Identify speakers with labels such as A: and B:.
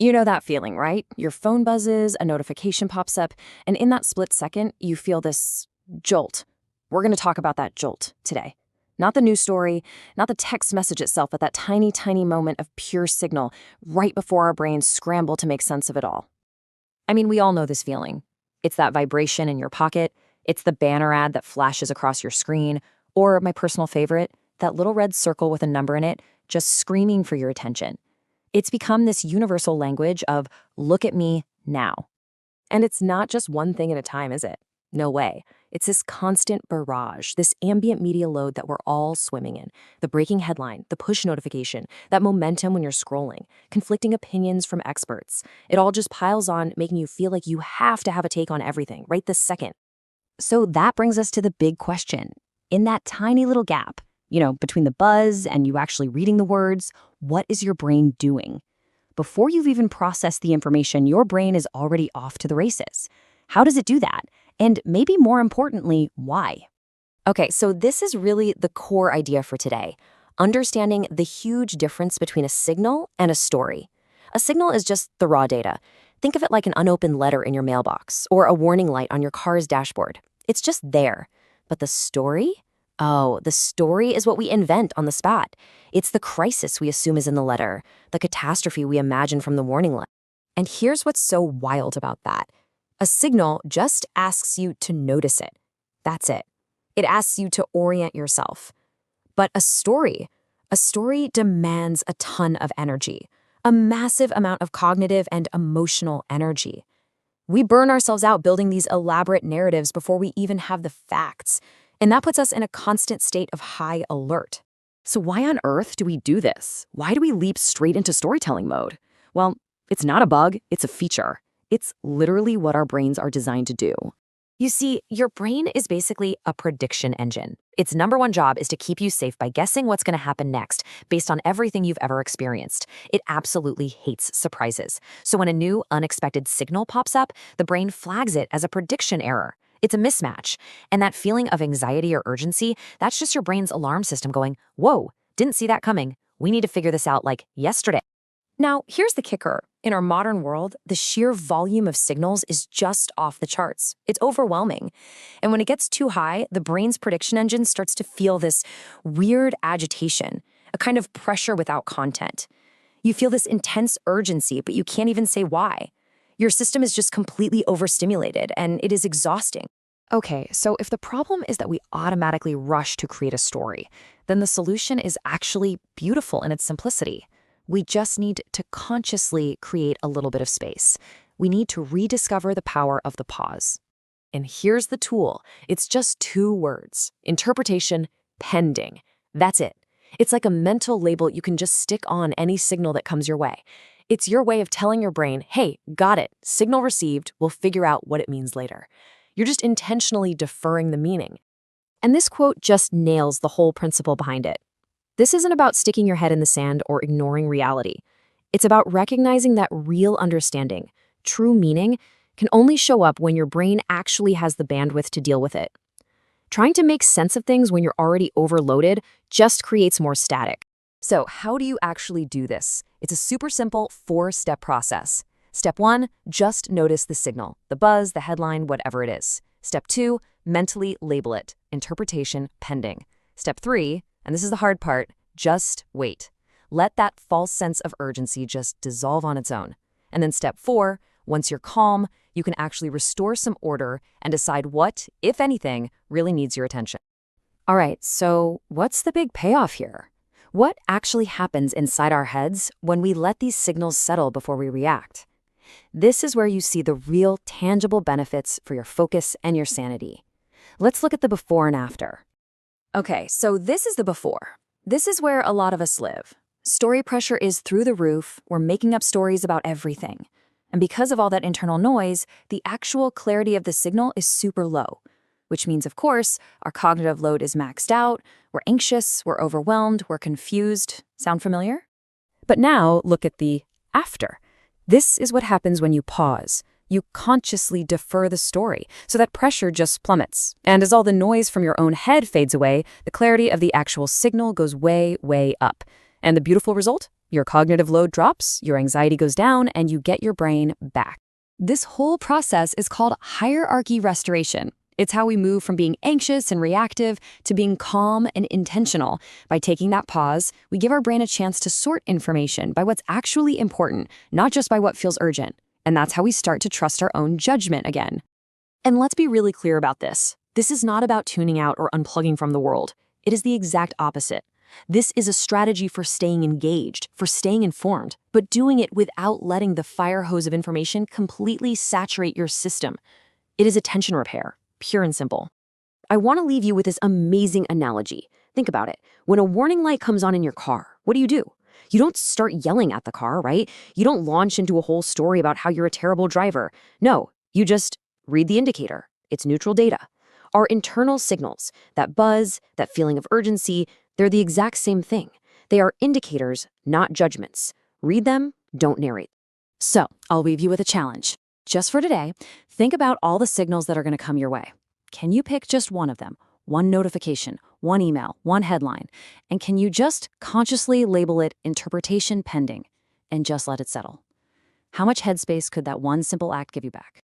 A: You know that feeling, right? Your phone buzzes, a notification pops up, and in that split second, you feel this jolt. We're going to talk about that jolt today. Not the news story, not the text message itself, but that tiny, tiny moment of pure signal right before our brains scramble to make sense of it all. I mean, we all know this feeling. It's that vibration in your pocket, it's the banner ad that flashes across your screen, or my personal favorite, that little red circle with a number in it just screaming for your attention. It's become this universal language of, look at me now. And it's not just one thing at a time, is it? No way. It's this constant barrage, this ambient media load that we're all swimming in. The breaking headline, the push notification, that momentum when you're scrolling, conflicting opinions from experts. It all just piles on, making you feel like you have to have a take on everything right this second. So that brings us to the big question. In that tiny little gap, between the buzz and you actually reading the words, what is your brain doing? Before you've even processed the information, your brain is already off to the races. How does it do that? And maybe more importantly, why? Okay, so this is really the core idea for today, understanding the huge difference between a signal and a story. A signal is just the raw data. Think of it like an unopened letter in your mailbox or a warning light on your car's dashboard. It's just there. But the story? Oh, the story is what we invent on the spot. It's the crisis we assume is in the letter, the catastrophe we imagine from the warning light. And here's what's so wild about that. A signal just asks you to notice it. That's it. It asks you to orient yourself. But a story demands a ton of energy, a massive amount of cognitive and emotional energy. We burn ourselves out building these elaborate narratives before we even have the facts. And that puts us in a constant state of high alert. So why on earth do we do this? Why do we leap straight into storytelling mode? Well, it's not a bug, it's a feature. It's literally what our brains are designed to do. You see, your brain is basically a prediction engine. Its number one job is to keep you safe by guessing what's going to happen next based on everything you've ever experienced. It absolutely hates surprises. So when a new, unexpected signal pops up, the brain flags it as a prediction error. It's a mismatch. And that feeling of anxiety or urgency, that's just your brain's alarm system going, whoa, didn't see that coming. We need to figure this out like yesterday. Now, here's the kicker. In our modern world, the sheer volume of signals is just off the charts. It's overwhelming. And when it gets too high, the brain's prediction engine starts to feel this weird agitation, a kind of pressure without content. You feel this intense urgency, but you can't even say why. Your system is just completely overstimulated, and it is exhausting. Okay, so if the problem is that we automatically rush to create a story, then the solution is actually beautiful in its simplicity. We just need to consciously create a little bit of space. We need to rediscover the power of the pause. And here's the tool. It's just 2 words. Interpretation, pending. That's it. It's like a mental label you can just stick on any signal that comes your way. It's your way of telling your brain, hey, got it, signal received, we'll figure out what it means later. You're just intentionally deferring the meaning. And this quote just nails the whole principle behind it. This isn't about sticking your head in the sand or ignoring reality. It's about recognizing that real understanding, true meaning, can only show up when your brain actually has the bandwidth to deal with it. Trying to make sense of things when you're already overloaded just creates more static. So how do you actually do this? It's a super simple 4-step process. Step 1, just notice the signal, the buzz, the headline, whatever it is. Step 2, mentally label it, interpretation pending. Step 3, and this is the hard part, just wait. Let that false sense of urgency just dissolve on its own. And then step 4, once you're calm, you can actually restore some order and decide what, if anything, really needs your attention. All right, so what's the big payoff here? What actually happens inside our heads when we let these signals settle before we react? This is where you see the real, tangible benefits for your focus and your sanity. Let's look at the before and after. Okay, so this is the before. This is where a lot of us live. Story pressure is through the roof. We're making up stories about everything. And because of all that internal noise, the actual clarity of the signal is super low, which means, of course, our cognitive load is maxed out, we're anxious, we're overwhelmed, we're confused. Sound familiar? But now look at the after. This is what happens when you pause. You consciously defer the story, so that pressure just plummets. And as all the noise from your own head fades away, the clarity of the actual signal goes way, way up. And the beautiful result? Your cognitive load drops, your anxiety goes down, and you get your brain back. This whole process is called hierarchy restoration. It's how we move from being anxious and reactive to being calm and intentional. By taking that pause, we give our brain a chance to sort information by what's actually important, not just by what feels urgent. And that's how we start to trust our own judgment again. And let's be really clear about this. This is not about tuning out or unplugging from the world. It is the exact opposite. This is a strategy for staying engaged, for staying informed, but doing it without letting the fire hose of information completely saturate your system. It is attention repair, pure and simple. I want to leave you with this amazing analogy. Think about it. When a warning light comes on in your car, what do? You don't start yelling at the car, right? You don't launch into a whole story about how you're a terrible driver. No, you just read the indicator. It's neutral data. Our internal signals, that buzz, that feeling of urgency, they're the exact same thing. They are indicators, not judgments. Read them, don't narrate. So, I'll leave you with a challenge. Just for today, think about all the signals that are going to come your way. Can you pick just one of them? One notification, one email, one headline. And can you just consciously label it interpretation pending and just let it settle? How much headspace could that one simple act give you back?